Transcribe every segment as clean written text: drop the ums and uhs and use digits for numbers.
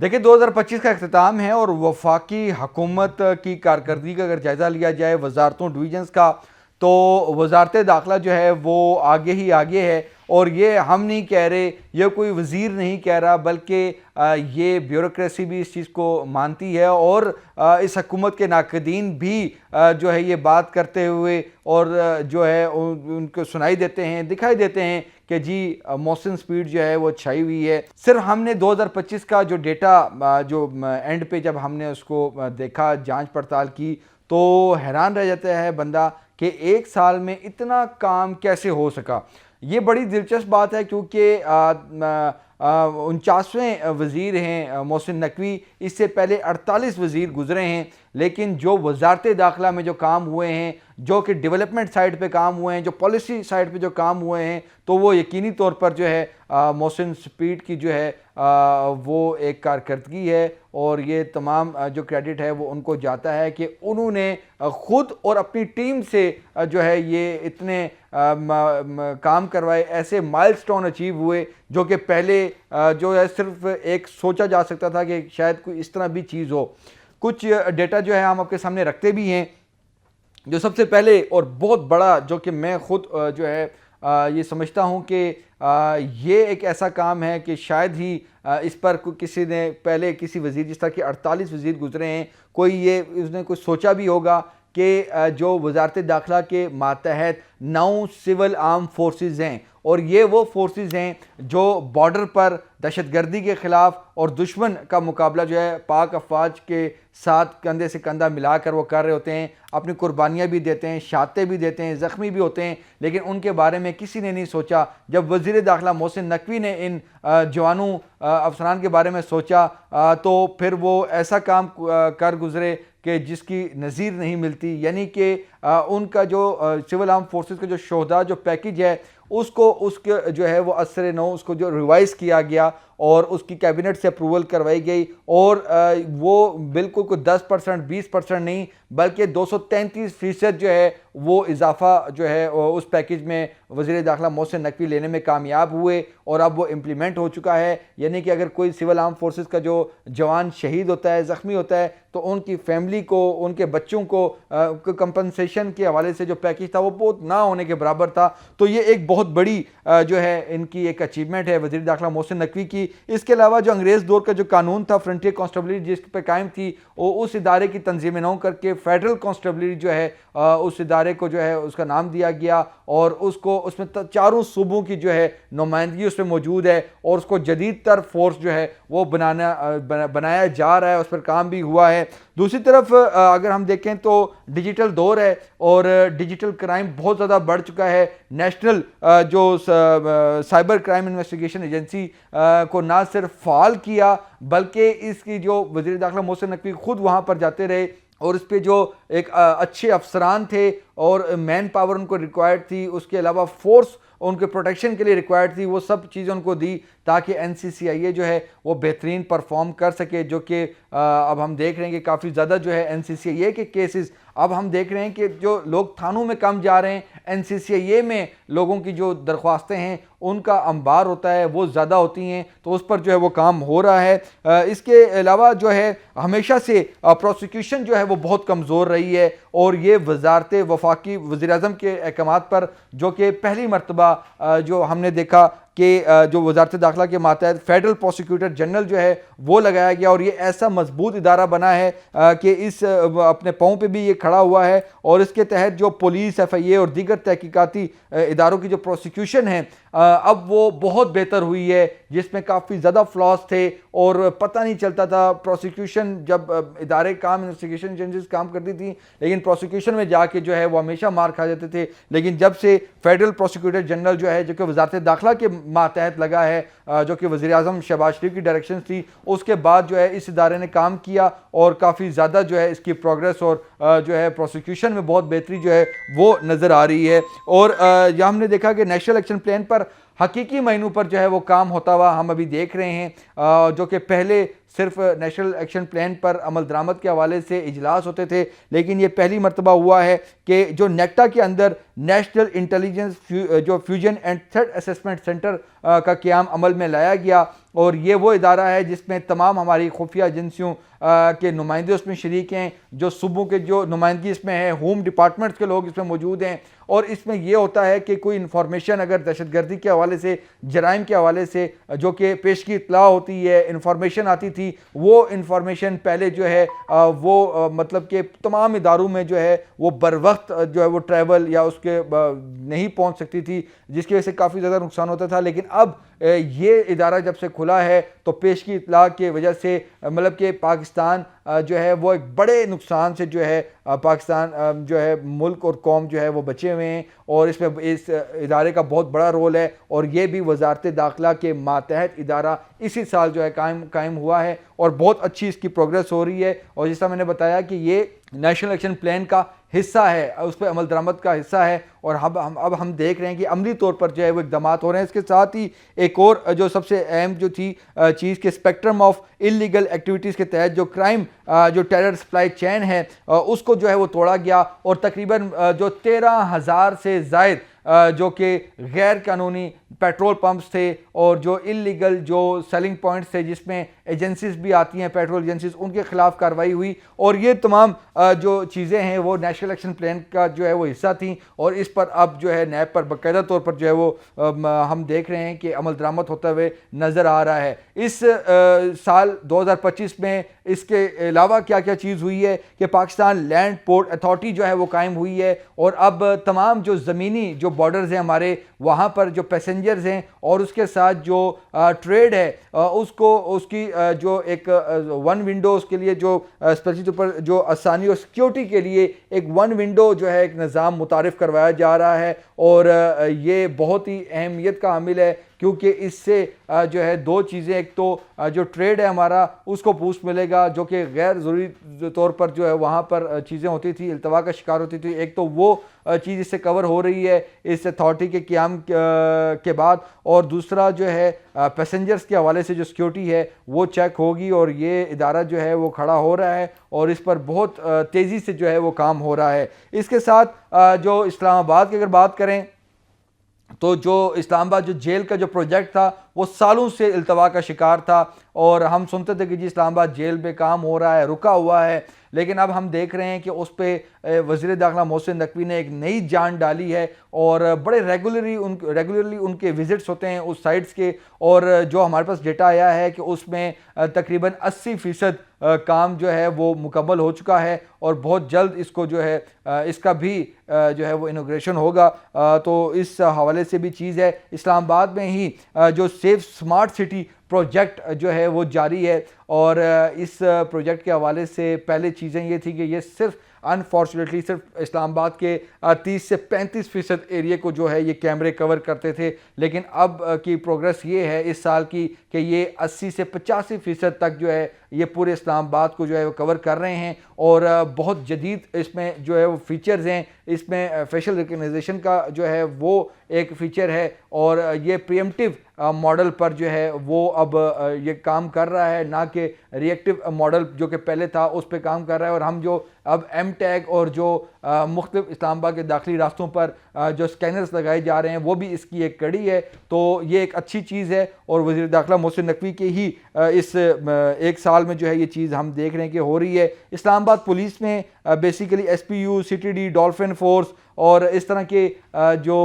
देखिए 2025 का अख्ताम है और वफाकी हुकूमत की कारकर्दगी का अगर जायज़ा लिया जाए वजारतों डिवीजन्स का, तो वजारत दाखिला जो है वो आगे ही आगे है। और ये हम नहीं कह रहे, ये कोई वज़ीर नहीं कह रहा, बल्कि ये ब्यूरोक्रेसी भी इस चीज़ को मानती है और इस हुकूमत के नाकदीन भी जो है ये बात करते हुए और जो है उनको सुनाई देते हैं, दिखाई देते हैं कि जी मौसम स्पीड जो है वो छाई हुई है। सिर्फ हमने 2025 का जो डेटा जो एंड पे जब हमने उसको देखा, जांच पड़ताल की, तो हैरान रह जाता है बंदा कि एक साल में इतना काम कैसे हो सका। ये बड़ी दिलचस्प बात है क्योंकि 49वें वज़ीर हैं मोहसिन नकवी। इससे पहले 48 वज़ीर गुजरे हैं, लेकिन जो वजारत दाखिला में जो काम हुए हैं, जो कि डेवलपमेंट साइड पे काम हुए हैं, जो पॉलिसी साइड पे जो काम हुए हैं, तो वो यकीनी तौर पर जो है मोहसिन स्पीड की जो है वो एक कारकर्दगी है। और ये तमाम जो क्रेडिट है वो उनको जाता है कि उन्होंने ख़ुद और अपनी टीम से जो है ये इतने काम करवाए, ऐसे माइलस्टोन अचीव हुए जो कि पहले जो है सिर्फ एक सोचा जा सकता था कि शायद कोई इस तरह भी चीज़ हो। कुछ डेटा जो है हम आपके सामने रखते भी हैं। जो सबसे पहले और बहुत बड़ा, जो कि मैं ख़ुद जो है ये समझता हूँ कि ये एक ऐसा काम है कि शायद ही इस पर किसी ने पहले किसी वज़ीर, जिस तरह के 48 वज़ीर गुजरे हैं, कोई ये उसने कुछ सोचा भी होगा कि जो वजारत दाखिला के मातहत 9 सिविल आर्म फोर्सेस हैं और ये वो फोर्सेस हैं जो बॉर्डर पर दहशतगर्दी के ख़िलाफ़ और दुश्मन का मुकाबला जो है पाक अफवाज के साथ कंधे से कंधा मिलाकर वो कर रहे होते हैं, अपनी कुर्बानियाँ भी देते हैं, शहादतें भी देते हैं, ज़ख्मी भी होते हैं। लेकिन उनके बारे में किसी ने नहीं सोचा। जब वज़ीर दाखिला मोहसिन नकवी ने इन जवानों अफसरान के बारे में सोचा तो फिर वो ऐसा काम कर गुजरे कि जिसकी नज़ीर नहीं मिलती। यानी कि उनका जो सिविल आर्म फोर्सेस का जो शोहदा जो पैकेज है उसको उसके जो है वो असर नौ उसको जो रिवाइज़ किया गया और उसकी कैबिनेट से अप्रूवल करवाई गई और वो बिल्कुल कोई 10% 20% नहीं, बल्कि 233% जो है वो इजाफा जो है उस पैकेज में वज़ीर दाखिला मोहसिन नकवी लेने में कामयाब हुए और अब वो इम्प्लीमेंट हो चुका है। यानी कि अगर कोई सिविल आर्म फोर्सेस का जो जवान शहीद होता है, ज़ख्मी होता है, तो उनकी फैमिली को, उनके बच्चों को कंपनसेशन के हवाले से जो पैकेज था वो बहुत ना होने के बराबर था। तो ये एक बहुत बड़ी जो है इनकी एक अचीवमेंट है वज़ीर दाखिला मोहसिन नकवी की। इसके अलावा जो अंग्रेज़ दौर का जो कानून था फ्रंटियर कांस्टेबलरी जिस पर कायम थी, वो उस इदारे की तंजीम नौ करके फेडरल कांस्टेबलरी जो है उस इदारे को जो है उसका नाम दिया गया और उसको उसमें चारों सूबों की जो है नुमाइंदगी उसमें मौजूद है और उसको जदीद तर फोर्स जो है वो बनाया जा रहा है, उस पर काम भी हुआ है। दूसरी तरफ अगर हम देखें तो डिजिटल दौर है और डिजिटल क्राइम बहुत ज़्यादा बढ़ चुका है। नेशनल जो साइबर क्राइम इन्वेस्टिगेशन एजेंसी को ना सिर्फ फाल किया, बल्कि इसकी जो वज़ीर दाखिला मोहसिन नकवी खुद वहाँ पर जाते रहे और इस पर जो एक अच्छे अफसरान थे और मैन पावर उनको रिक्वायर्ड थी, उसके अलावा फोर्स उनके प्रोटेक्शन के लिए रिक्वायर्ड थी, वो सब चीज़ें उनको दी ताकि NCCIA जो है वो बेहतरीन परफॉर्म कर सके। जो कि अब हम देख रहे हैं कि काफ़ी ज़्यादा जो है NCCIA के केसेस अब हम देख रहे हैं कि जो लोग थानों में कम जा रहे हैं, NCCIA में लोगों की जो दरख्वास्तें हैं उनका अंबार होता है वो ज़्यादा होती हैं, तो उस पर जो है वो काम हो रहा है। इसके अलावा जो है हमेशा से प्रोसिक्यूशन जो है वो बहुत कमज़ोर रही है और ये वजारत वफाकी वज़ीर-ए-आज़म के अहकामात पर जो कि पहली मरतबा जो हमने देखा कि जो वजारत दाखिला के मातहत फेडरल प्रोसिक्यूटर जनरल जो है वो लगाया गया और ये ऐसा मजबूत इदारा बना है कि इस अपने पाँव पे भी ये खड़ा हुआ है और इसके तहत जो पुलिस, FIA और दीगर तहकीकाती इदारों की जो प्रोसिक्यूशन है अब वो बहुत बेहतर हुई है, जिसमें काफ़ी ज़्यादा फ्लॉस थे और पता नहीं चलता था। प्रोसिक्यूशन जब इदारे काम इन्वेस्टिगेशन एजेंसीज काम करती थी, लेकिन प्रोसिक्यूशन में जाके जो है वो हमेशा मार खा जाते थे। लेकिन जब से फेडरल प्रोसिक्यूटर जनरल जो है, जो कि वजारत दाखिला के मातहत लगा है, जो कि वज़ीर-ए-आज़म शहबाज शरीफ की डायरेक्शन थी, उसके बाद जो है इस इदारे ने काम किया और काफ़ी ज़्यादा जो है इसकी प्रोग्रेस और जो है प्रोसिक्यूशन में बहुत बेहतरी जो है वो नज़र आ रही है। और यहाँ हमने देखा कि नेशनल एक्शन प्लान पर हकीकी मायनों पर जो है वो काम होता हुआ हम अभी देख रहे हैं, जो कि पहले सिर्फ नेशनल एक्शन प्लान पर अमल दरामद के हवाले से इजलास होते थे, लेकिन ये पहली मरतबा हुआ है कि जो नेक्टा के अंदर नेशनल इंटेलिजेंस जो fusion and threat assessment centre का क़याम अमल में लाया गया। और ये वो इदारा है जिसमें तमाम हमारी खुफिया एजेंसियों के नुमाइंदे उसमें शरीक हैं, जो सूबों के जो नुमाइंदगी इसमें है, होम डिपार्टमेंट्स के लोग इसमें मौजूद हैं। और इसमें यह होता है कि कोई इन्फॉर्मेशन अगर दहशतगर्दी के हवाले से, जराइम के हवाले से जो कि पेश की इत्तला होती है, इन्फॉर्मेशन आती थी, वो इन्फॉर्मेशन पहले जो है वो मतलब कि तमाम इदारों में जो है वो बर वक्त जो है वो ट्रैवल या उसके नहीं पहुंच सकती थी, जिसकी वजह से काफ़ी ज़्यादा नुकसान होता था। लेकिन अब ये इदारा जब से खुला है तो पेश की इत्तला की वजह से मतलब कि पाकिस्तान जो है वो एक बड़े नुकसान से जो है पाकिस्तान जो है मुल्क और कौम जो है वो बचे हुए हैं। और इसमें इस इदारे का बहुत बड़ा रोल है। और ये भी वजारत दाखिला के मातहत इदारा इसी साल जो है कायम हुआ है और बहुत अच्छी इसकी प्रोग्रेस हो रही है। और जैसा मैंने बताया कि ये नेशनल एक्शन प्लान का हिस्सा है, उस पर अमल दरामद का हिस्सा है। और अब हम देख रहे हैं कि अमली तौर पर जो है वो इक़दाम हो रहे हैं। इसके साथ ही एक और जो सबसे अहम जो थी चीज़ के स्पेक्ट्रम ऑफ इलीगल एक्टिविटीज़ के तहत जो क्राइम जो टेरर सप्लाई चेन है उसको जो है वो तोड़ा गया। और तकरीबन जो 13,000 से ज़ायद जो कि गैर कानूनी पेट्रोल पंप्स थे और जो इलीगल जो सेलिंग पॉइंट्स थे जिसमें एजेंसीज भी आती हैं, पेट्रोल एजेंसीज, उनके खिलाफ कार्रवाई हुई। और ये तमाम जो चीज़ें हैं वो नेशनल एक्शन प्लान का जो है वो हिस्सा थी। और इस पर अब जो है नैब पर बाकायदा तौर पर जो है वो हम देख रहे हैं कि अमल दरामद होते हुए नज़र आ रहा है। इस साल 2025 में इसके अलावा क्या क्या चीज़ हुई है कि पाकिस्तान लैंड पोर्ट अथॉरिटी जो है वो कायम हुई है। और अब तमाम जो ज़मीनी जो बॉर्डर्स हैं हमारे, वहाँ पर जो पैसेंजर्स हैं और उसके साथ जो ट्रेड है उसको उसकी जो एक वन विंडो उसके लिए जो स्पेशली तौर पर जो आसानी और सिक्योरिटी के लिए एक वन विंडो जो है एक निज़ाम मुतारिफ़ करवाया जा रहा है। और ये बहुत ही अहमियत का हामिल है क्योंकि इससे जो है दो चीज़ें, एक तो जो ट्रेड है हमारा उसको बूस्ट मिलेगा जो कि गैर ज़रूरी तौर पर जो है वहाँ पर चीज़ें होती थी, इल्तवा का शिकार होती थी। एक तो वो चीज़ इससे कवर हो रही है इस अथॉरिटी के क़याम के बाद। और दूसरा जो है पैसेंजर्स के हवाले से जो सिक्योरिटी है वो चेक होगी। और ये इदारा जो है वो खड़ा हो रहा है और इस पर बहुत तेज़ी से जो है वो काम हो रहा है। इसके साथ जो इस्लामाबाद की अगर बात करें तो जो इस्लामाबाद जो जेल का जो प्रोजेक्ट था वो सालों से इल्तवा का शिकार था। और हम सुनते थे कि जी इस्लामाबाद जेल पे काम हो रहा है, रुका हुआ है। लेकिन अब हम देख रहे हैं कि उस पर वज़ीर दाखिला मोहसिन नकवी ने एक नई जान डाली है और बड़े रेगुलरली उनके विज़िट्स होते हैं उस साइट्स के। और जो हमारे पास डेटा आया है कि उसमें तकरीबन 80% काम जो है वो मुकम्मल हो चुका है और बहुत जल्द इसको जो है इसका भी जो है वो इनॉग्रेशन होगा। तो इस हवाले से भी चीज़ है। इस्लामाबाद में ही जो सेफ स्मार्ट सिटी प्रोजेक्ट जो है वो जारी है। और इस प्रोजेक्ट के हवाले से पहले चीज़ें ये थी कि ये सिर्फ अनफॉर्चुनेटली सिर्फ इस्लामाबाद के 30 से 35% एरिया को जो है ये कैमरे कवर करते थे। लेकिन अब की प्रोग्रेस ये है इस साल की कि ये 80 से 85% तक जो है ये पूरे इस्लामाबाद को जो है वो कवर कर रहे हैं। और बहुत जदीद इसमें जो है वो फीचर्स हैं। इसमें फेशियल रिकग्निशन का जो है वो एक फ़ीचर है और ये प्रीएम्प्टिव मॉडल पर जो है वो अब ये काम कर रहा है, ना कि रिएक्टिव मॉडल जो कि पहले था उस पर काम कर रहा है। और हम जो अब एम टैग और जो मुख्तलिफ इस्लामाबाद के दाखिली रास्तों पर जो स्कैनर्स लगाए जा रहे हैं वो भी इसकी एक कड़ी है। तो ये एक अच्छी चीज़ है। और वज़ीर दाखिला मोहसिन नकवी के ही इस एक साल में जो है ये चीज़ हम देख रहे हैं कि हो रही है। इस्लामाबाद पुलिस में basically SPU, CTD, dolphin force और इस तरह के जो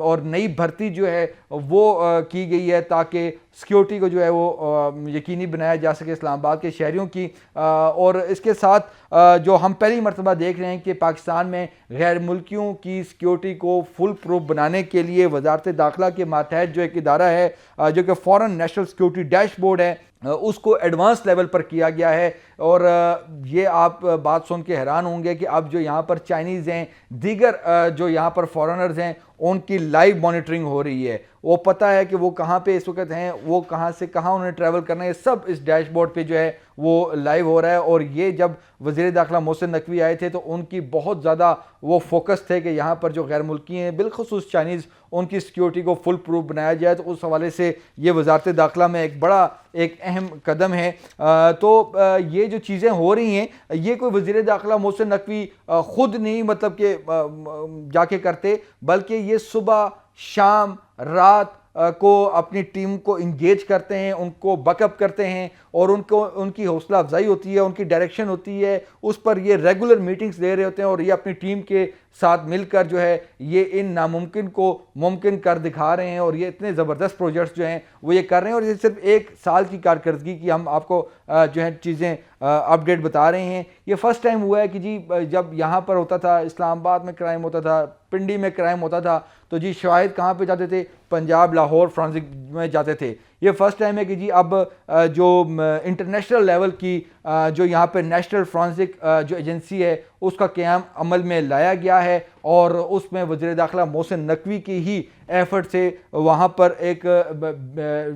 और नई भर्ती जो है वो की गई है ताकि सिक्योरिटी को जो है वो यकीनी बनाया जा सके इस्लामाबाद के शहरियों की। और इसके साथ जो हम पहली मरतबा देख रहे हैं कि पाकिस्तान में गैर मुल्कियों की सिक्योरिटी को फुल प्रूफ बनाने के लिए वजारत दाखिला के मातहत जो एक इदारा है जो कि फॉरेन नेशनल सिक्योरिटी डैशबोर्ड है उसको एडवांस लेवल पर किया गया है। और ये आप बात सुन के हैरान होंगे कि अब जो यहाँ पर चाइनीज़ हैं, दीगर जो यहाँ पर फॉरेनर्स हैं, उनकी लाइव मॉनिटरिंग हो रही है, वो पता है कि वो कहाँ पे इस वक्त हैं, वो कहाँ से कहाँ उन्हें ट्रैवल करना है, सब इस डैशबोर्ड पे जो है वो लाइव हो रहा है। और ये जब वज़ीर दाखिला मोहसिन नकवी आए थे तो उनकी बहुत ज़्यादा वो फोकस थे कि यहाँ पर जो गैर मुल्की हैं बिलखुसूस चाइनीज़, उनकी सिक्योरिटी को फुल प्रूफ बनाया जाए। तो उस हवाले से ये वजारत दाखिला में एक बड़ा एक अहम कदम है। ये जो चीज़ें हो रही हैं ये कोई वज़ीर दाखिला मोहसिन नकवी ख़ुद नहीं मतलब कि जाके करते, बल्कि ये सुबह शाम रात को अपनी टीम को इंगेज करते हैं, उनको बकअप करते हैं और उनकी हौसला अफजाई होती है, उनकी डायरेक्शन होती है, उस पर ये रेगुलर मीटिंग्स ले रहे होते हैं और ये अपनी टीम के साथ मिलकर जो है ये इन नामुमकिन को मुमकिन कर दिखा रहे हैं। और ये इतने ज़बरदस्त प्रोजेक्ट्स जो हैं वो ये कर रहे हैं। और ये सिर्फ एक साल की कारकर्दगी की हम आपको जो है चीज़ें अपडेट बता रहे हैं। ये फ़र्स्ट टाइम हुआ है कि जी जब यहाँ पर होता था, इस्लामाबाद में क्राइम होता था, पिंडी में क्राइम होता था, तो जी शाहिद कहाँ पे जाते थे, पंजाब लाहौर फ्रांसिक में जाते थे। ये फ़र्स्ट टाइम है कि जी अब जो इंटरनेशनल लेवल की जो यहाँ पे नेशनल फ्रांसिक जो एजेंसी है उसका क़याम अमल में लाया गया है और उसमें वज़ीर दाखिला मोहसिन नकवी की ही एफर्ट से वहाँ पर एक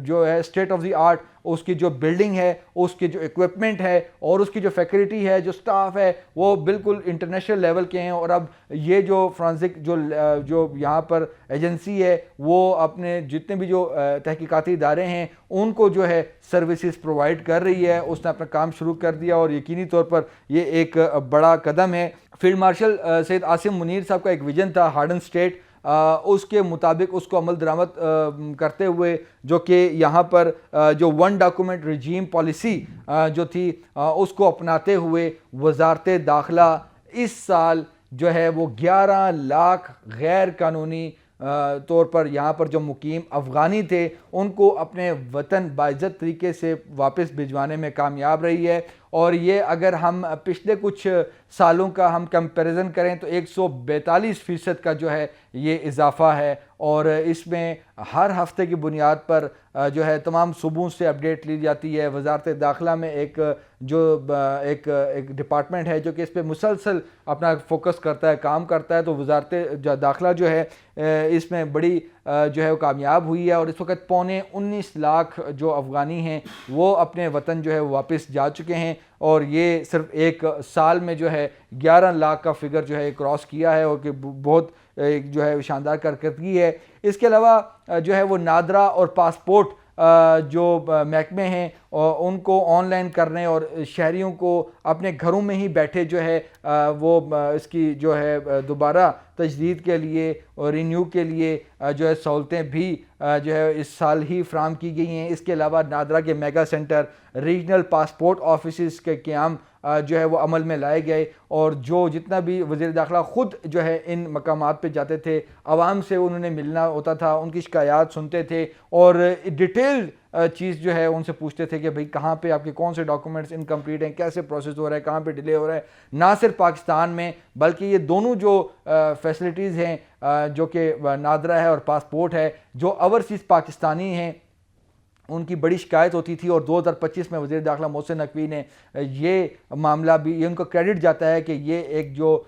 जो है स्टेट ऑफ द आर्ट उसकी जो बिल्डिंग है, उसकी जो इक्विपमेंट है और उसकी जो फैकल्टी है, जो स्टाफ है, वो बिल्कुल इंटरनेशनल लेवल के हैं। और अब ये जो फ्रांसिक जो यहाँ पर एजेंसी है वो अपने जितने भी जो तहकीकाती इदारे हैं उनको जो है सर्विसेज प्रोवाइड कर रही है। उसने अपना काम शुरू कर दिया और यकीनी तौर पर ये एक बड़ा कदम है। फील्ड मार्शल सैयद आसिम मुनीर साहब का एक विजन था हार्डन स्टेट, उसके मुताबिक उसको अमल दरामद करते हुए जो कि यहाँ पर जो वन डॉक्यूमेंट रजीम पॉलिसी जो थी उसको अपनाते हुए वजारत दाखिला इस साल जो है वो 11 लाख गैर कानूनी तौर पर यहाँ पर जो मुकीम अफ़गानी थे उनको अपने वतन बाइज़्ज़त तरीके से वापस भिजवाने में कामयाब रही है। और ये अगर हम पिछले कुछ सालों का हम कंपैरिजन करें तो 142% का जो है ये इजाफ़ा है। और इसमें हर हफ्ते की बुनियाद पर जो है तमाम सूबों से अपडेट ली जाती है। वजारत दाखिला में एक डिपार्टमेंट है जो कि इस पर मुसलसल अपना फोकस करता है, काम करता है। तो वजारत दाखिला जो है इसमें बड़ी जो है वो कामयाब हुई है और इस वक्त 19 लाख जो अफ़गानी हैं वो अपने वतन जो है वापस जा चुके हैं। और ये सिर्फ एक साल में जो है 11 लाख का फिगर जो है क्रॉस किया है और कि बहुत एक जो है शानदार कारकर्दगी है। इसके अलावा जो है वो नादरा और पासपोर्ट जो महकमे हैं उनको ऑनलाइन करने और शहरियों को अपने घरों में ही बैठे जो है वो इसकी जो है दोबारा तजदीद के लिए और रिन्यू के लिए जो है सहूलतें भी जो है इस साल ही फ्राहम की गई हैं। इसके अलावा नादरा के mega centre, regional passport office के क़याम जो है वो अमल में लाए गए और जो जितना भी वज़ीर दाखिला ख़ुद जो है इन मकामात पे जाते थे, आवाम से उन्होंने मिलना होता था, उनकी शिकायत सुनते थे और डिटेल चीज़ जो है उनसे पूछते थे कि भाई कहाँ पे आपके कौन से डॉक्यूमेंट्स इनकम्प्लीट हैं, कैसे प्रोसेस हो रहा है, कहाँ पे डिले हो रहा है। ना सिर्फ पाकिस्तान में बल्कि ये दोनों जो फैसिलिटीज़ हैं जो कि नादरा है और पासपोर्ट है, जो ओवरसीज़ पाकिस्तानी हैं उनकी बड़ी शिकायत होती थी। और 2025 में वज़ीर दाखिला मोहसिन नकवी ने ये मामला भी, ये उनको क्रेडिट जाता है कि ये एक जो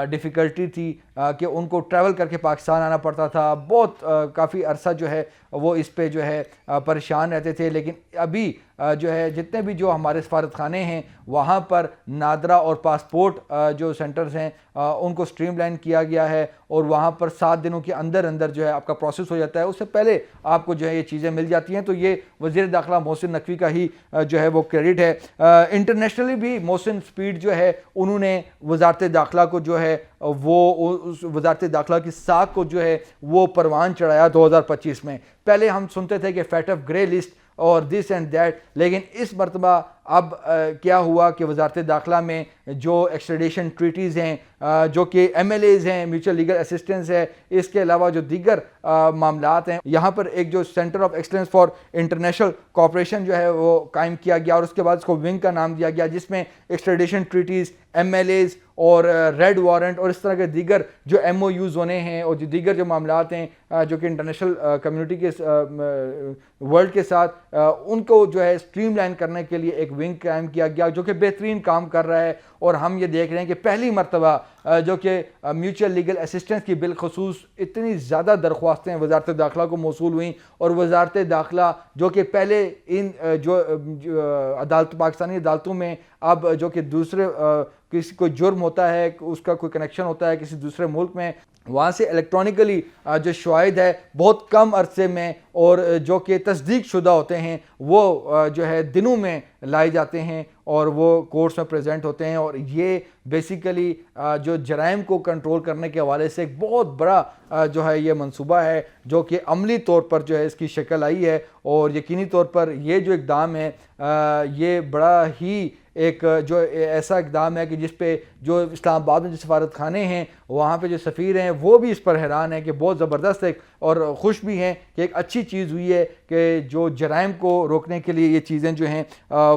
डिफ़िकल्टी थी कि उनको ट्रैवल करके पाकिस्तान आना पड़ता था, बहुत काफ़ी अरसा जो है वो इस पे जो है परेशान रहते थे। लेकिन अभी जो है जितने भी जो हमारे सफारत खाने हैं वहाँ पर नादरा और पासपोर्ट जो सेंटर्स हैं उनको स्ट्रीमलाइन किया गया है और वहाँ पर 7 दिनों के अंदर अंदर जो है आपका प्रोसेस हो जाता है, उससे पहले आपको जो है ये चीज़ें मिल जाती हैं। तो ये वज़ीर दाखिला मोहसिन नकवी का ही जो है वो क्रेडिट है। इंटरनेशनली भी मोहसिन स्पीड जो है उन्होंने वजारत दाखिला को जो है वो उस वजारत दाखिला की साख को जो है वो परवान चढ़ाया 2025 में। पहले हम सुनते थे कि फैटफ ग्रे लिस्ट और दिस एंड दैट, लेकिन इस मरतबा अब क्या हुआ कि वजारत दाखिला में जो एक्सट्रेडिशन ट्रीटीज़ हैं जो कि MLAs हैं, म्यूचुअल लीगल असिस्टेंस है, इसके अलावा जो दीगर मामलात हैं, यहाँ पर एक जो centre of excellence for international cooperation जो है वो कायम किया गया और उसके बाद इसको विंग का नाम दिया गया जिसमें एक्सट्रेडिशन ट्रीटीज़, MLAs और रेड वारंट और इस तरह के दीगर जो MOUs होने हैं और जो दीगर जो मामलात हैं जो कि इंटरनेशनल कम्युनिटी के वर्ल्ड के साथ उनको जो है स्ट्रीमलाइन करने के लिए एक विंग कायम किया गया जो कि बेहतरीन काम कर रहा है। और हम ये देख रहे हैं कि पहली मरतबा जो कि म्यूचुअल लीगल असिस्टेंस की बिलखसूस इतनी ज़्यादा दरख्वास्तें वजारत दाखिला को मौसूल हुई, और वजारत दाखिला जो कि पहले इन जो अदालत पाकिस्तानी अदालतों में अब जो कि दूसरे किसी को जुर्म होता है, उसका कोई कनेक्शन होता है किसी दूसरे मुल्क में, वहाँ से इलेक्ट्रॉनिकली जो शवाहिद है बहुत कम अरसे में और जो कि तस्दीक शुदा होते हैं वो जो है दिनों में लाए जाते हैं और वो कोर्ट्स में प्रेजेंट होते हैं। और ये बेसिकली जो जराइम को कंट्रोल करने के हवाले से एक बहुत बड़ा जो है ये मंसूबा है जो कि अमली तौर पर जो है इसकी शक्ल आई है। और यकीनी तौर पर ये जो इक़दाम है ये बड़ा ही एक जो ऐसा इक़दाम है कि जिस पे जो इस्लामाबाद में जो सफारत खाने हैं वहाँ पे जो सफ़ीर हैं वो भी इस पर हैरान है कि बहुत ज़बरदस्त एक और ख़ुश भी हैं कि एक अच्छी चीज़ हुई है कि जो जराइम को रोकने के लिए ये चीज़ें जो हैं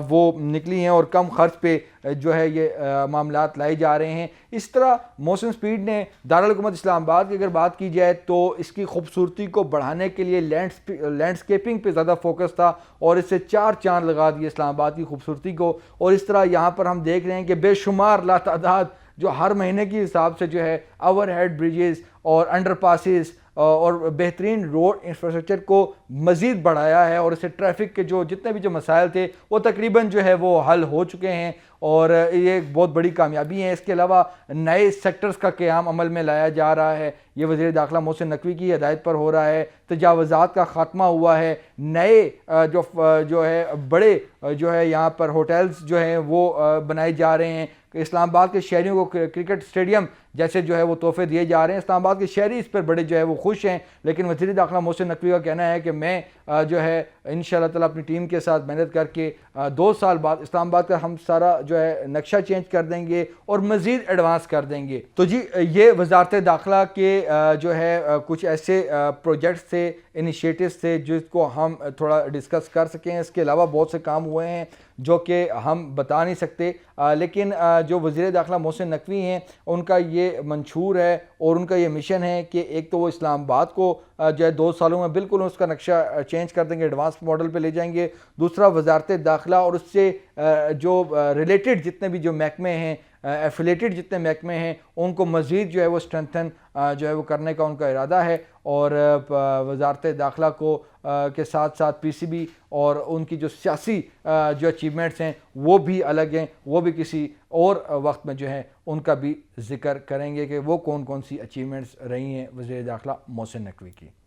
वो निकली हैं और कम ख़र्च पे जो है ये मामलात लाए जा रहे हैं। इस तरह मोहसिन स्पीड ने दारुल हुकूमत इस्लामाबाद की अगर बात की जाए तो इसकी खूबसूरती को बढ़ाने के लिए लैंडस्केपिंग पे ज़्यादा फोकस था और इससे 4 चांद लगा दिए इस्लामाबाद की खूबसूरती को। और इस तरह यहाँ पर हम देख रहे हैं कि बेशुमार लातादाद जो हर महीने के हिसाब से जो है ओवरहेड ब्रिजेस और अंडरपासेस और बेहतरीन रोड इंफ्रास्ट्रक्चर को मज़ीद बढ़ाया है और इससे ट्रैफिक के जो जितने भी जो मसाइल थे वो तकरीबन जो है वो हल हो चुके हैं और ये एक बहुत बड़ी कामयाबी है। इसके अलावा नए सेक्टर्स का क़याम अमल में लाया जा रहा है, ये वज़ीर दाखिला मोहसिन नकवी की हिदायत पर हो रहा है। तजावुज़ात का ख़ात्मा हुआ है, नए जो है बड़े जो है यहाँ पर होटल्स जो हैं वो बनाए जा रहे हैं। इस्लामाबाद के शहरियों को क्रिकेट स्टेडियम जैसे जो है वो तोहफे दिए जा रहे हैं। इस्लामाबाद के शहरी इस पर बड़े जो है वो खुश हैं। लेकिन वज़ीर दाखिला मोहसिन नकवी का कहना है कि मैं जो है इंशाअल्लाह ताला अपनी टीम के साथ मेहनत करके 2 साल बाद इस्लामाबाद का हम सारा जो है नक्शा चेंज कर देंगे और मज़ीद एडवांस कर देंगे। तो जी ये वजारत दाखिला के जो है कुछ ऐसे प्रोजेक्ट्स थे, इनिशिएटिव्स थे जिसको हम थोड़ा डिस्कस कर सकें। इसके अलावा बहुत से काम हुए हैं जो कि हम बता नहीं सकते, लेकिन जो वज़ीर दाखिला मोहसिन नकवी हैं उनका ये मंशूर है और उनका ये मिशन है कि एक तो वो इस्लामाबाद को जो है 2 सालों में बिल्कुल उसका नक्शा चेंज कर देंगे, एडवांस मॉडल पे ले जाएंगे। दूसरा वजारत दाखिला और उससे जो रिलेटेड जितने भी जो महकमे हैं, एफिलेटेड जितने महकमे हैं उनको मज़ीद जो है वो स्ट्रेंथन जो है वो करने का उनका इरादा है। और वजारत दाखिला को के साथ साथ पीसीबी और उनकी जो सियासी जो अचीवमेंट्स हैं वो भी अलग हैं, वो भी किसी और वक्त में जो है उनका भी जिक्र करेंगे कि वो कौन कौन सी अचीवमेंट्स रही हैं वज़ीर दाखिला मोहसिन नकवी की।